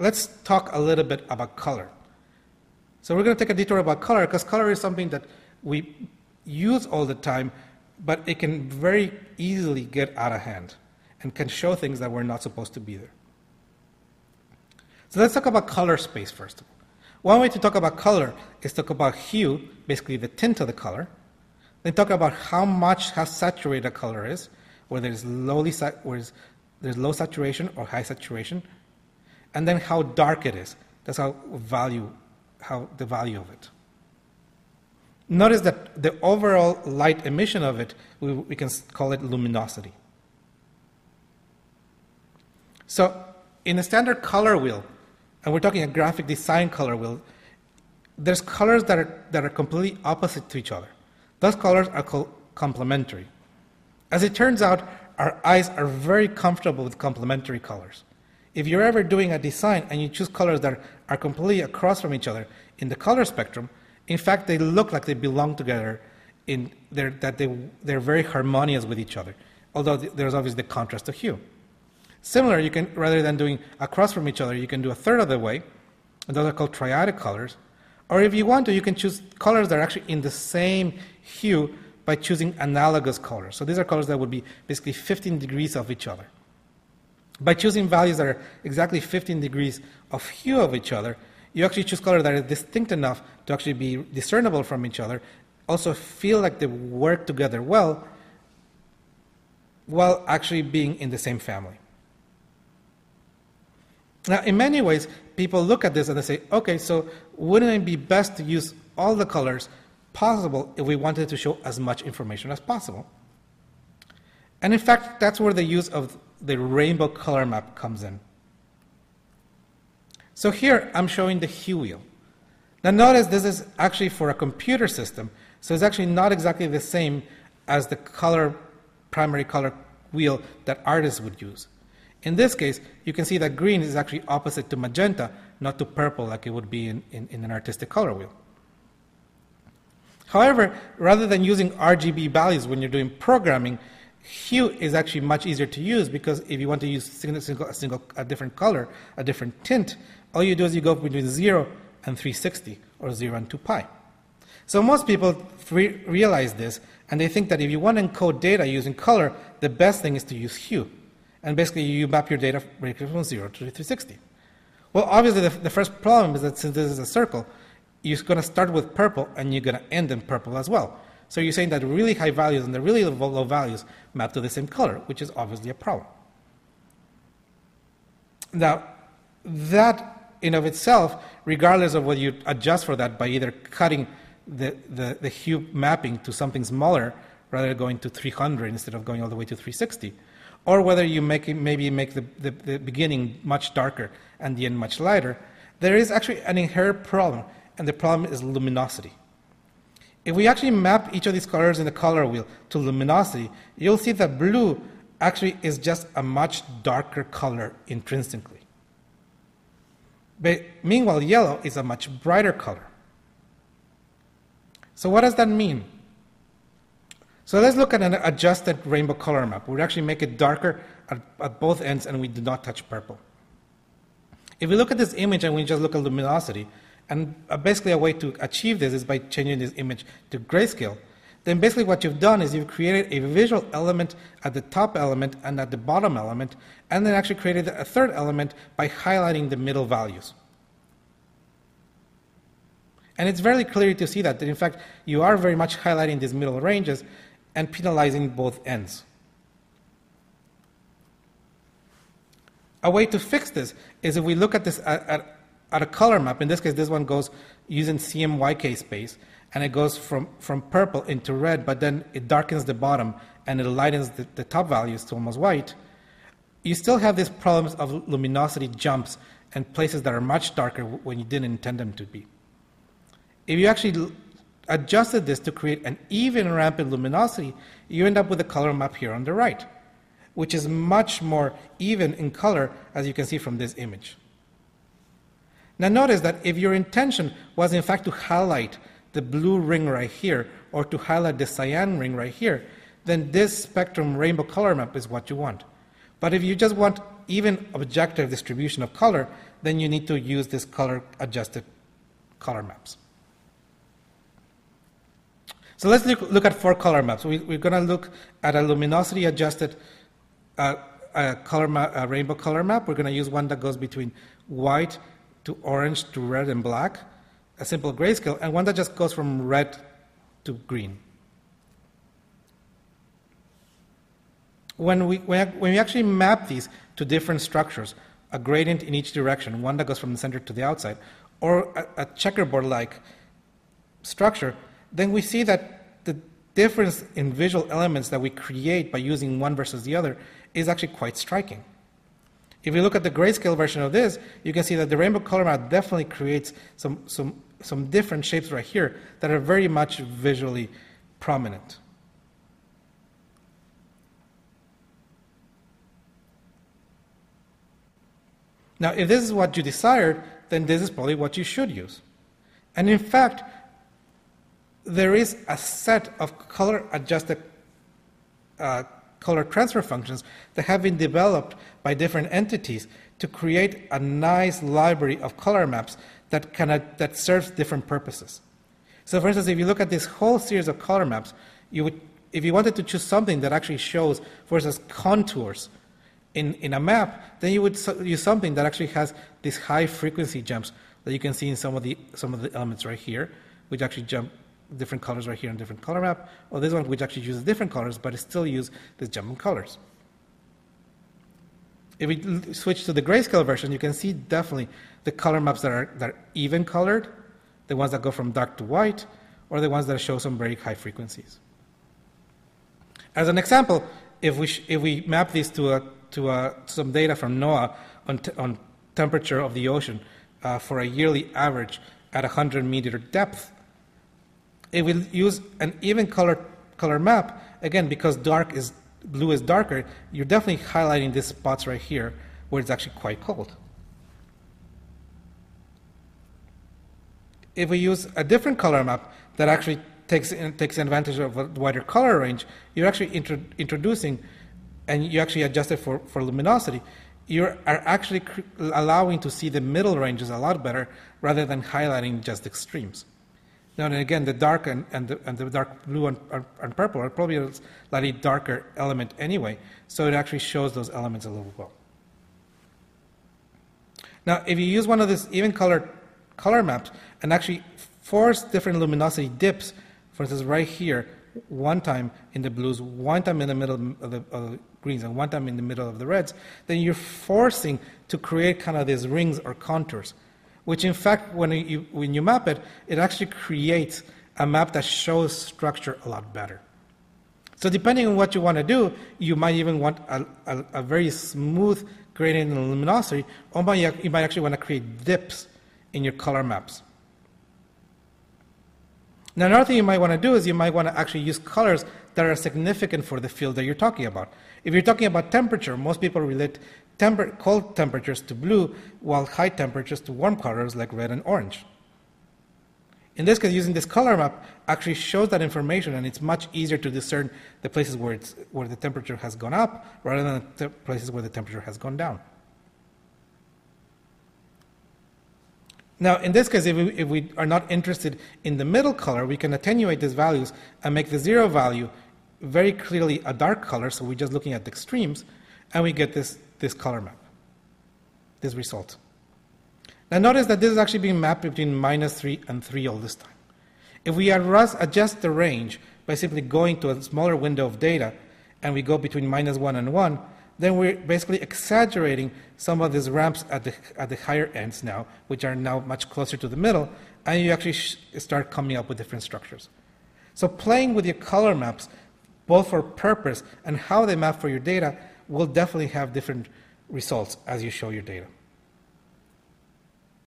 let's talk a little bit about color. So we're going to take a detour about color, because color is something that we use all the time, but it can very easily get out of hand and can show things that were not supposed to be there. So let's talk about color space first of all. One way to talk about color is talk about hue, basically the tint of the color. Then talk about how saturated a color is, whether it's low saturation or high saturation, and then how dark it is. That's the value of it. Notice that the overall light emission of it, we can call it luminosity. So in a standard color wheel, and we're talking a graphic design color wheel, there's colors that are completely opposite to each other. Those colors are called complementary. As it turns out, our eyes are very comfortable with complementary colors. If you're ever doing a design and you choose colors that are completely across from each other in the color spectrum, in fact, they look like they belong together, they're very harmonious with each other, although there's obviously the contrast of hue. Similar, you can, rather than doing across from each other, you can do a third of the way, and those are called triadic colors. Or if you want to, you can choose colors that are actually in the same hue by choosing analogous colors. So these are colors that would be basically 15 degrees of each other. By choosing values that are exactly 15 degrees of hue of each other, you actually choose colors that are distinct enough to actually be discernible from each other, also feel like they work together well, while actually being in the same family. Now, in many ways, people look at this and they say, okay, so wouldn't it be best to use all the colors possible if we wanted to show as much information as possible? And in fact, that's where the use of the rainbow color map comes in. So here, I'm showing the hue wheel. Now notice this is actually for a computer system, so it's actually not exactly the same as the primary color wheel that artists would use. In this case, you can see that green is actually opposite to magenta, not to purple like it would be in an artistic color wheel. However, rather than using RGB values when you're doing programming, hue is actually much easier to use, because if you want to use a different color, a different tint, all you do is you go between 0 and 360, or 0 and 2 pi. So most people realize this, and they think that if you want to encode data using color, the best thing is to use hue. And basically, you map your data from 0 to 360. Well, obviously, the first problem is that since this is a circle, you're going to start with purple, and you're going to end in purple as well. So you're saying that really high values and the really low values map to the same color, which is obviously a problem. Now, that in of itself, regardless of whether you adjust for that by either cutting the hue mapping to something smaller, rather than going to 300 instead of going all the way to 360, or whether you maybe make the beginning much darker and the end much lighter, there is actually an inherent problem, and the problem is luminosity. If we actually map each of these colors in the color wheel to luminosity, you'll see that blue actually is just a much darker color intrinsically. But meanwhile, yellow is a much brighter color. So what does that mean? So let's look at an adjusted rainbow color map. We actually make it darker at both ends, and we do not touch purple. If we look at this image and we just look at luminosity, and basically a way to achieve this is by changing this image to grayscale, then basically what you've done is you've created a visual element at the top element and at the bottom element, and then actually created a third element by highlighting the middle values. And it's very clear to see that in fact, you are very much highlighting these middle ranges and penalizing both ends. A way to fix this is if we look at this at a color map. In this case, this one goes using CMYK space, and it goes from purple into red, but then it darkens the bottom and it lightens the top values to almost white. You still have these problems of luminosity jumps and places that are much darker when you didn't intend them to be. If you actually adjusted this to create an even rampant luminosity, you end up with a color map here on the right, which is much more even in color, as you can see from this image. Now notice that if your intention was in fact to highlight the blue ring right here, or to highlight the cyan ring right here, then this spectrum rainbow color map is what you want. But if you just want even objective distribution of color, then you need to use this color-adjusted color maps. So let's look at 4 color maps. We're going to look at a luminosity-adjusted rainbow color map. We're going to use one that goes between white to orange to red and black, a simple grayscale, and one that just goes from red to green. When we actually map these to different structures, a gradient in each direction, one that goes from the center to the outside, or a checkerboard-like structure, then we see that the difference in visual elements that we create by using one versus the other is actually quite striking. If you look at the grayscale version of this, you can see that the rainbow color map definitely creates some different shapes right here that are very much visually prominent. Now, if this is what you desired, then this is probably what you should use. And in fact, there is a set of color-adjusted color transfer functions that have been developed by different entities to create a nice library of color maps that serves different purposes. So for instance, if you look at this whole series of color maps, if you wanted to choose something that actually shows, for instance, contours in a map, then you would use something that actually has these high frequency jumps that you can see in some of the elements right here, which actually jump different colors right here in different color map, or this one which actually uses different colors, but it still uses these jumping colors. If we switch to the grayscale version, you can see definitely the color maps that are even colored, the ones that go from dark to white, or the ones that show some very high frequencies. As an example, if we map these to some data from NOAA on temperature of the ocean for a yearly average at 100-meter depth, it will use an even color map. Again, because blue is darker, you're definitely highlighting these spots right here where it's actually quite cold. If we use a different color map that actually takes advantage of a wider color range, you're actually introducing, and you actually adjust it for luminosity, you are actually allowing to see the middle ranges a lot better rather than highlighting just extremes. Now, and again, the dark and the dark blue and purple are probably a slightly darker element anyway, so it actually shows those elements a little well. Now, if you use one of these even color maps and actually force different luminosity dips, for instance, right here, one time in the blues, one time in the middle of the greens, and one time in the middle of the reds, then you're forcing to create kind of these rings or contours, which in fact, when you map it, it actually creates a map that shows structure a lot better. So depending on what you want to do, you might even want a very smooth gradient in luminosity, or you might actually want to create dips in your color maps. Now, another thing you might want to do is you might want to actually use colors that are significant for the field that you're talking about. If you're talking about temperature, most people relate cold temperatures to blue, while high temperatures to warm colors like red and orange. In this case, using this color map actually shows that information, and it's much easier to discern the places where the temperature has gone up rather than the places where the temperature has gone down. Now, in this case, if we are not interested in the middle color, we can attenuate these values and make the zero value very clearly a dark color, so we're just looking at the extremes, and we get this color map, this result. Now notice that this is actually being mapped between -3 and 3 all this time. If we adjust the range by simply going to a smaller window of data, and we go between -1 and 1, then we're basically exaggerating some of these ramps at the higher ends now, which are now much closer to the middle, and you actually start coming up with different structures. So playing with your color maps, both for purpose and how they map for your data, will definitely have different results as you show your data.